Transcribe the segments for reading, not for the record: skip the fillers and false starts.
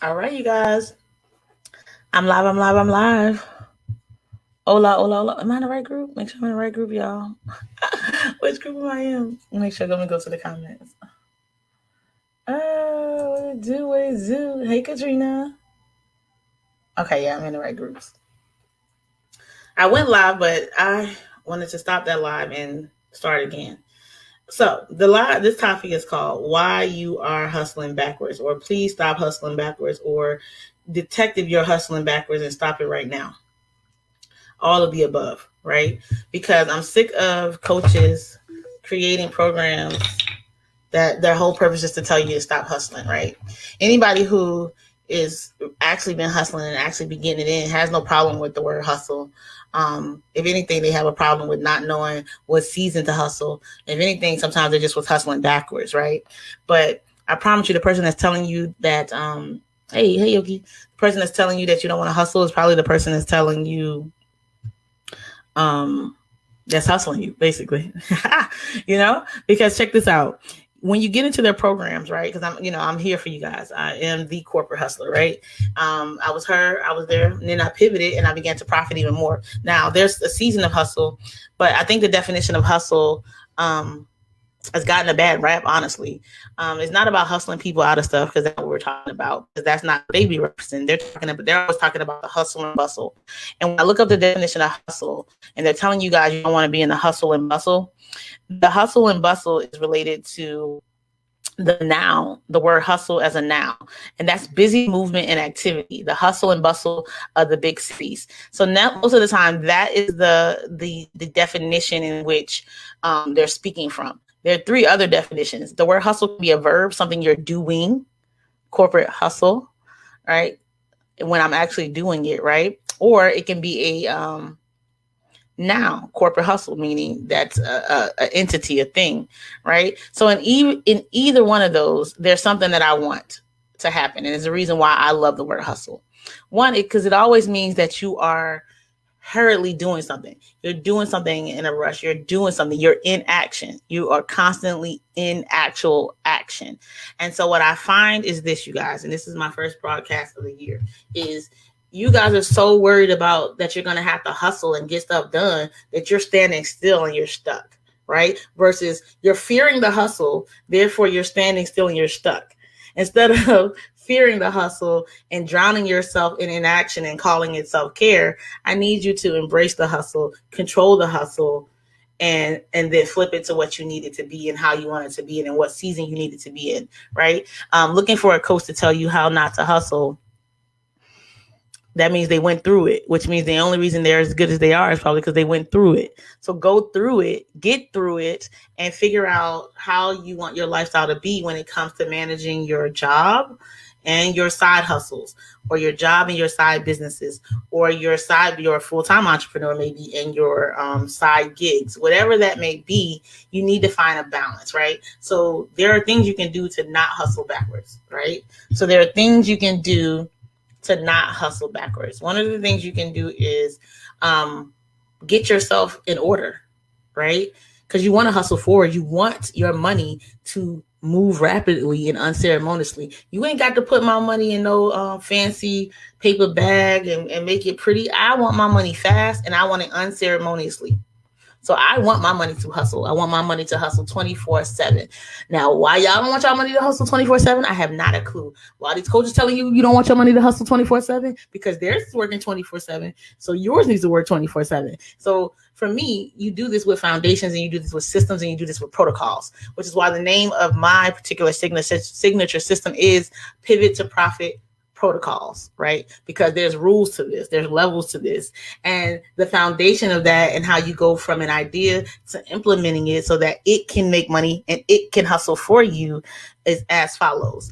All right, you guys. I'm live. I'm live. I'm live. Hola, hola, hola. Am I in the right group? Make sure I'm in the right group, y'all. Which group am I in? Make sure I'm gonna go to the comments. What it do? What it do? Hey, Katrina. Okay, yeah, I'm in the right groups. I went live, but I wanted to stop that live and start again. So this topic is called "Why You Are Hustling Backwards," or "Please Stop Hustling Backwards," or "Detect if You're Hustling Backwards and Stop It Right Now." All of the above, right? Because I'm sick of coaches creating programs that their whole purpose is to tell you to stop hustling, right? Anybody who is actually been hustling and actually be getting it in has no problem with the word hustle. If anything, they have a problem with not knowing what season to hustle. If anything, sometimes they just was hustling backwards, right? But I promise you, the person that's telling you that, hey, Yogi, the person that's telling you that you don't want to hustle is probably the person that's telling you that's hustling you, basically. Because check this out. When you get into their programs, right? Because I'm here for you guys. I am the corporate hustler, right? I was there, and then I pivoted and I began to profit even more. Now there's a season of hustle, but I think the definition of hustle has gotten a bad rap, honestly. It's not about hustling people out of stuff, because that's what we're talking about. Because that's not baby represent. They're always talking about the hustle and bustle. And when I look up the definition of hustle, and they're telling you guys you don't want to be in the hustle and bustle, the hustle and bustle is related to the noun, the word hustle as a noun, and that's busy movement and activity. The hustle and bustle of the big cities. So now, most of the time, that is the definition in which they're speaking from. There are three other definitions. The word hustle can be a verb, something you're doing, corporate hustle, right? When I'm actually doing it, right? Or it can be a noun, corporate hustle, meaning that's a entity, a thing, right? So in either one of those, there's something that I want to happen, and it's the reason why I love the word hustle. One, because it always means that you are hurriedly doing something. You're doing something in a rush. You're doing something. You're in action. You are constantly in actual action. And so what I find is this, you guys, and this is my first broadcast of the year, is you guys are so worried about that you're going to have to hustle and get stuff done that you're standing still and you're stuck, right? Versus you're fearing the hustle, therefore you're standing still and you're stuck. Instead of fearing the hustle and drowning yourself in inaction and calling it self-care, I need you to embrace the hustle, control the hustle, and then flip it to what you need it to be and how you want it to be and in what season you need it to be in, right? Looking for a coach to tell you how not to hustle, that means they went through it, which means the only reason they're as good as they are is probably because they went through it. So go through it, get through it, and figure out how you want your lifestyle to be when it comes to managing your job and your side hustles, or your job and your side businesses, or your full-time entrepreneur maybe, and your side gigs, whatever that may be. You need to find a balance, right? So there are things you can do to not hustle backwards, right? So there are things you can do to not hustle backwards. One of the things you can do is get yourself in order, right? Because you want to hustle forward. You want your money to move rapidly and unceremoniously. You ain't got to put my money in no fancy paper bag and make it pretty. I want my money fast, and I want it unceremoniously. So I want my money to hustle. I want my money to hustle 24/7. Now, why y'all don't want y'all money to hustle 24/7? I have not a clue. Why these coaches telling you don't want your money to hustle 24/7? Because theirs is working 24/7. So yours needs to work 24/7. So for me, you do this with foundations, and you do this with systems, and you do this with protocols, which is why the name of my particular signature system is Pivot to Profit Protocols, right? Because there's rules to this, there's levels to this, and the foundation of that, and how you go from an idea to implementing it so that it can make money and it can hustle for you, is as follows.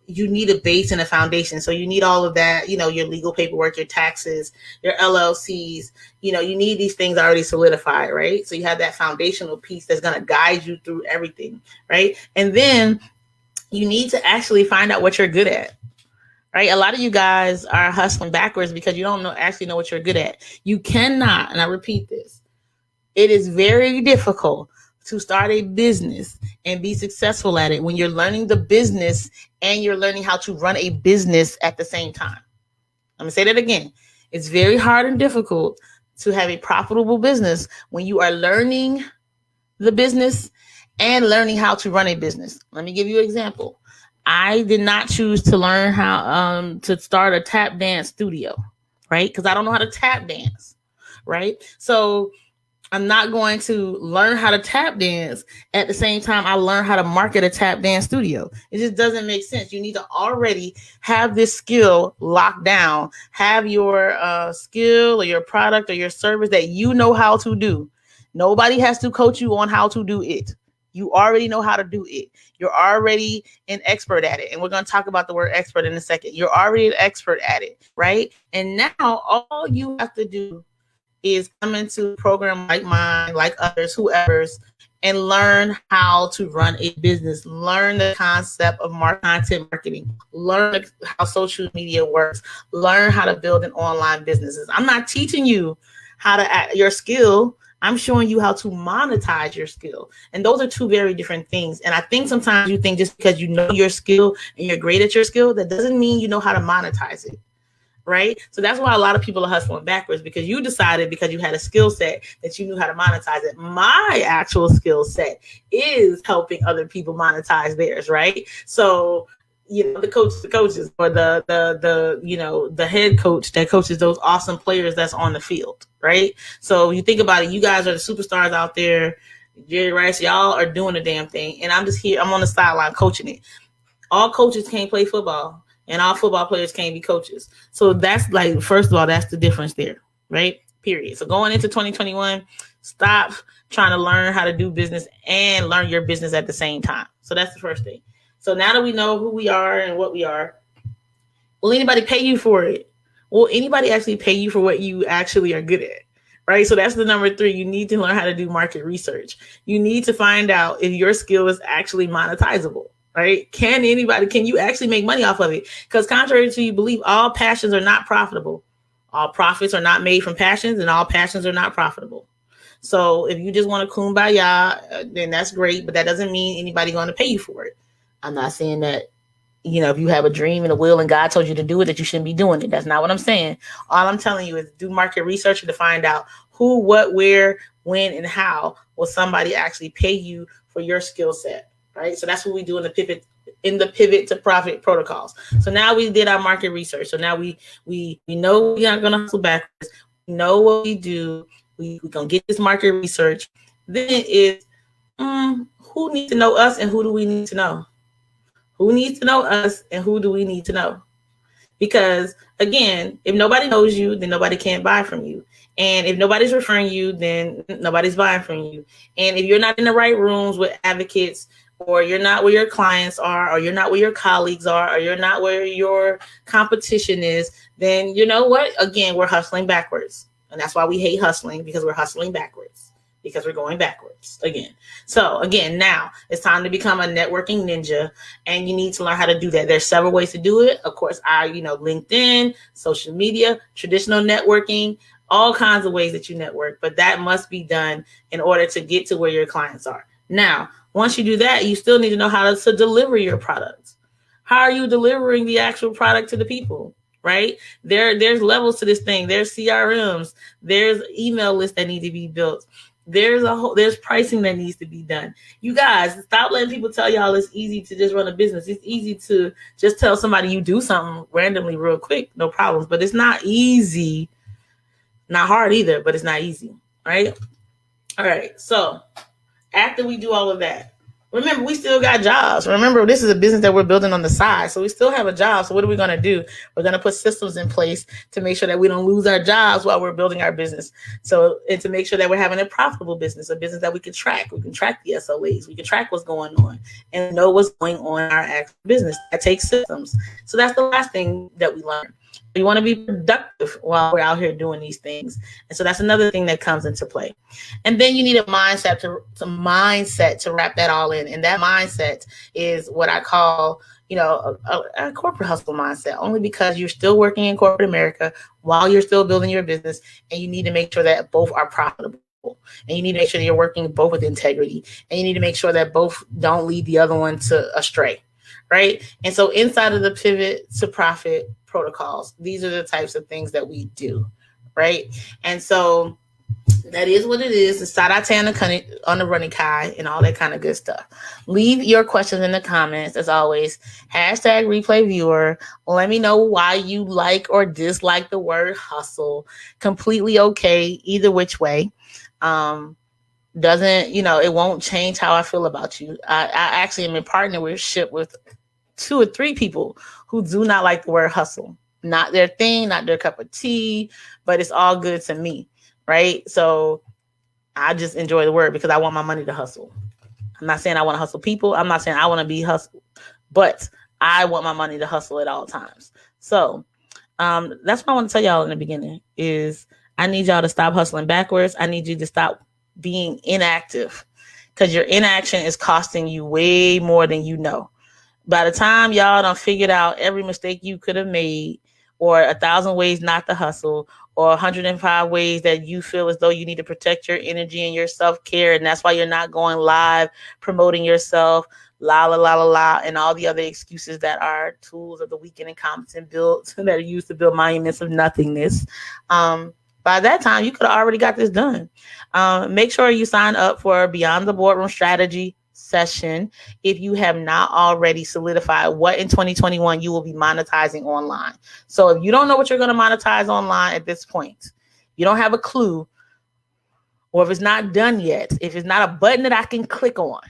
You need a base and a foundation. So you need all of that, your legal paperwork, your taxes, your LLCs, you need these things already solidified, right? So you have that foundational piece that's going to guide you through everything, right? And then you need to actually find out what you're good at. Right? A lot of you guys are hustling backwards because you don't actually know what you're good at. You cannot, and I repeat this, it is very difficult to start a business and be successful at it when you're learning the business and you're learning how to run a business at the same time. I'm gonna say that again. It's very hard and difficult to have a profitable business when you are learning the business and learning how to run a business. Let me give you an example. I did not choose to learn how to start a tap dance studio, right? Because I don't know how to tap dance, right? So I'm not going to learn how to tap dance at the same time I learn how to market a tap dance studio. It just doesn't make sense. You need to already have this skill locked down, have your skill or your product or your service that you know how to do. Nobody has to coach you on how to do it. You already know how to do it. You're already an expert at it. And we're going to talk about the word expert in a second. You're already an expert at it, right? And now all you have to do is come into a program like mine, like others, whoever's, and learn how to run a business. Learn the concept of content marketing. Learn how social media works. Learn how to build an online businesses. I'm not teaching you how to add your skill. I'm showing you how to monetize your skill. And those are two very different things. And I think sometimes you think just because you know your skill and you're great at your skill, that doesn't mean you know how to monetize it. Right? So that's why a lot of people are hustling backwards, because you decided because you had a skill set that you knew how to monetize it. My actual skill set is helping other people monetize theirs, right? So, you know, the coaches, or the head coach that coaches those awesome players that's on the field, right? So you think about it, you guys are the superstars out there. Jerry Rice, y'all are doing the damn thing. And I'm just here, I'm on the sideline coaching it. All coaches can't play football. And all football players can't be coaches. So that's like, first of all, that's the difference there, right? Period. So going into 2021, stop trying to learn how to do business and learn your business at the same time. So that's the first thing. So now that we know who we are and what we are, will anybody pay you for it? Will anybody actually pay you for what you actually are good at? Right? So that's the number 3. You need to learn how to do market research. You need to find out if your skill is actually monetizable. Right? Can you actually make money off of it? Because contrary to you believe, all passions are not profitable. All profits are not made from passions, and all passions are not profitable. So if you just want to kumbaya, then that's great, but that doesn't mean anybody going to pay you for it. I'm not saying that, you know, if you have a dream and a will and God told you to do it, that you shouldn't be doing it. That's not what I'm saying. All I'm telling you is do market research to find out who, what, where, when, and how will somebody actually pay you for your skill set. Right. So that's what we do in the pivot to profit protocols. So now we did our market research. So now we know we're not going to hustle backwards. We know what we do. We're going to get this market research. Then it is who needs to know us and who do we need to know? Who needs to know us and who do we need to know? Because again, if nobody knows you, then nobody can buy from you. And if nobody's referring you, then nobody's buying from you. And if you're not in the right rooms with advocates, or you're not where your clients are, or you're not where your colleagues are, or you're not where your competition is, then you know what? Again, we're hustling backwards. And that's why we hate hustling, because we're hustling backwards, because we're going backwards again. So again, now it's time to become a networking ninja, and you need to learn how to do that. There's several ways to do it. Of course, LinkedIn, social media, traditional networking, all kinds of ways that you network, but that must be done in order to get to where your clients are. Now, once you do that, you still need to know how to deliver your products. How are you delivering the actual product to the people, right? There's levels to this thing. There's CRMs. There's email lists that need to be built. There's pricing that needs to be done. You guys, stop letting people tell y'all it's easy to just run a business. It's easy to just tell somebody you do something randomly real quick, no problems. But it's not easy. Not hard either, but it's not easy, right? All right, so after we do all of that, remember, we still got jobs. Remember, this is a business that we're building on the side. So we still have a job. So what are we going to do? We're going to put systems in place to make sure that we don't lose our jobs while we're building our business. So, and to make sure that we're having a profitable business, a business that we can track. We can track the SLAs. We can track what's going on and know what's going on in our actual business. That takes systems. So that's the last thing that we learned. We want to be productive while we're out here doing these things. And so that's another thing that comes into play. And then you need a mindset to wrap that all in. And that mindset is what I call, a corporate hustle mindset, only because you're still working in corporate America while you're still building your business, and you need to make sure that both are profitable. and you need to make sure that you're working both with integrity, and you need to make sure that both don't lead the other one to astray, right? And so inside of the Pivot to Profit protocols, these are the types of things that we do, right? And so that is what it is. The Sadate on the running Kai and all that kind of good stuff. Leave your questions in the comments as always. Hashtag replay viewer. Let me know why you like or dislike the word hustle. Completely okay, either which way. Doesn't, it won't change how I feel about you. I actually am in partnership with 2 or 3 people who do not like the word hustle. Not their thing, not their cup of tea, but it's all good to me. Right. So I just enjoy the word because I want my money to hustle. I'm not saying I want to hustle people. I'm not saying I want to be hustled, but I want my money to hustle at all times. So that's what I want to tell y'all in the beginning is I need y'all to stop hustling backwards. I need you to stop being inactive because your inaction is costing you way more than you know. By the time y'all done figured out every mistake you could have made or 1,000 ways not to hustle or 105 ways that you feel as though you need to protect your energy and your self-care. And that's why you're not going live, promoting yourself, and all the other excuses that are tools of the weak and incompetent built that are used to build monuments of nothingness. By that time, you could have already got this done. Make sure you sign up for Beyond the Boardroom Strategy session if you have not already solidified what in 2021 you will be monetizing online. So if you don't know what you're going to monetize online at this point, you don't have a clue, or if it's not done yet, if it's not a button that I can click on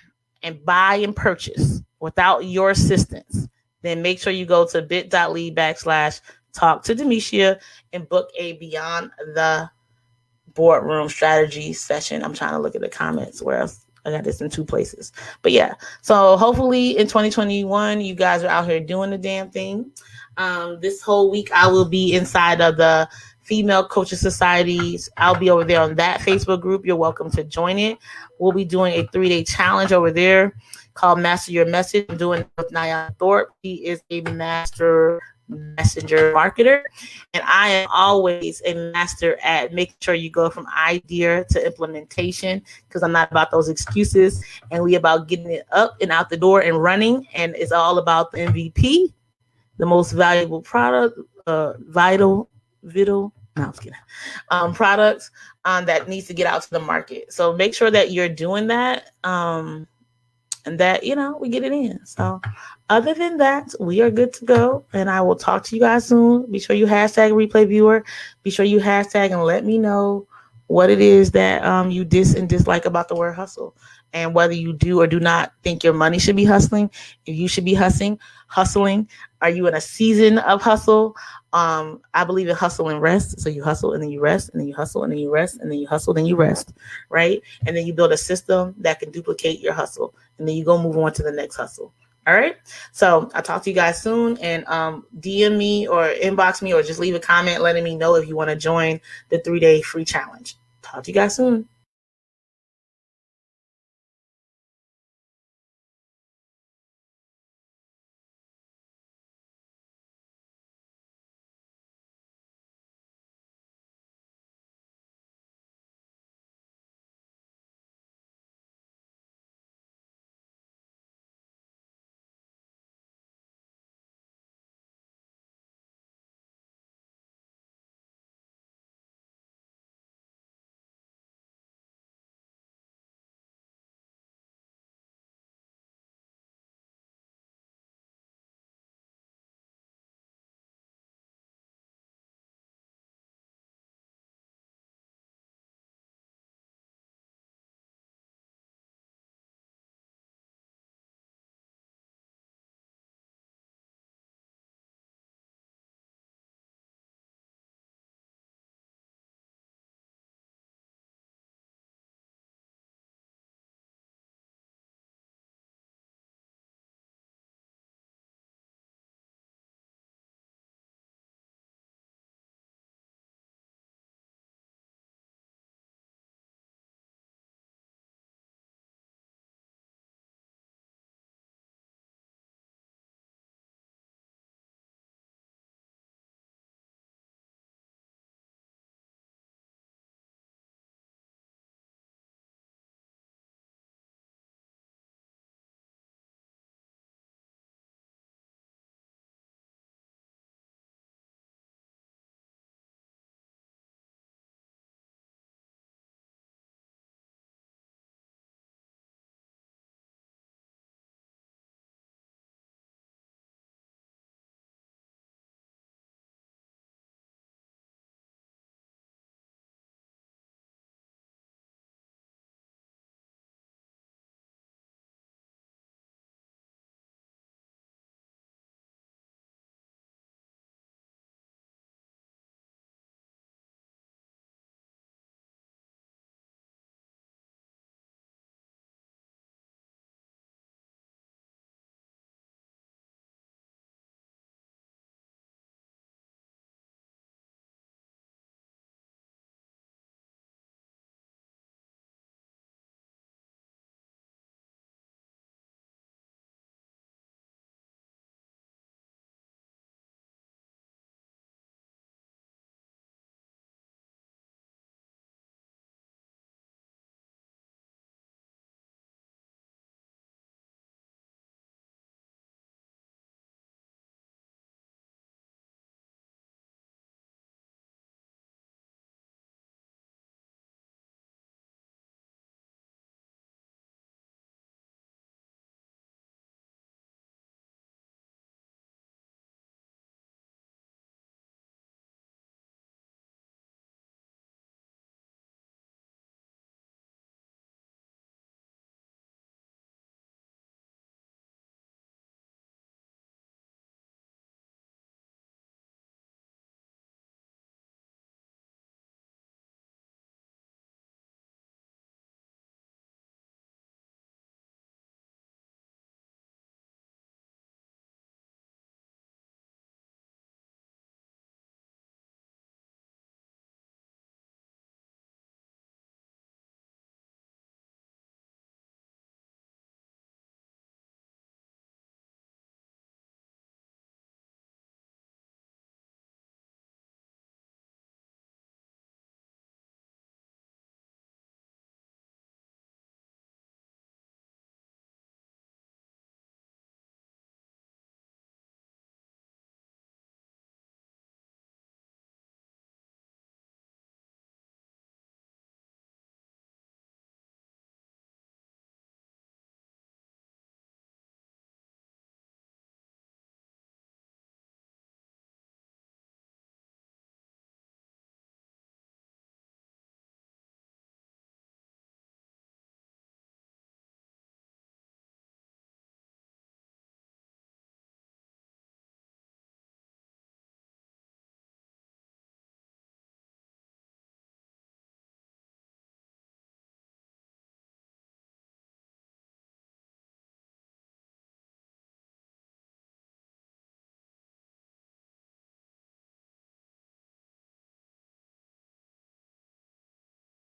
and buy and purchase without your assistance, then make sure you go to bit.ly/talk to Demetia and book a Beyond the Boardroom Strategy session. I'm trying to look at the comments where else. I got this in 2 places. But yeah, so hopefully in 2021, you guys are out here doing the damn thing. This whole week, I will be inside of the Female Coaching Societies. I'll be over there on that Facebook group. You're welcome to join it. We'll be doing a 3-day challenge over there called Master Your Message. I'm doing it with Nyan Thorpe. He is a master messenger marketer, and I am always a master at making sure you go from idea to implementation because I'm not about those excuses, and we about getting it up and out the door and running. And it's all about the MVP, the most valuable product, products that needs to get out to the market. So make sure that you're doing that, and that we get it in. So other than that, we are good to go, and I will talk to you guys soon. Be sure you hashtag replay viewer. Be sure you hashtag and let me know what it is that you dis and dislike about the word hustle, and whether you do or do not think your money should be hustling. If you should be hustling, are you in a season of hustle? I believe in hustle and rest. So you hustle and then you rest, and then you hustle and then you rest, and then you hustle, then you rest, right? And then you build a system that can duplicate your hustle, and then you go move on to the next hustle. All right. So I'll talk to you guys soon, and DM me or inbox me or just leave a comment letting me know if you want to join the 3-day free challenge. Talk to you guys soon.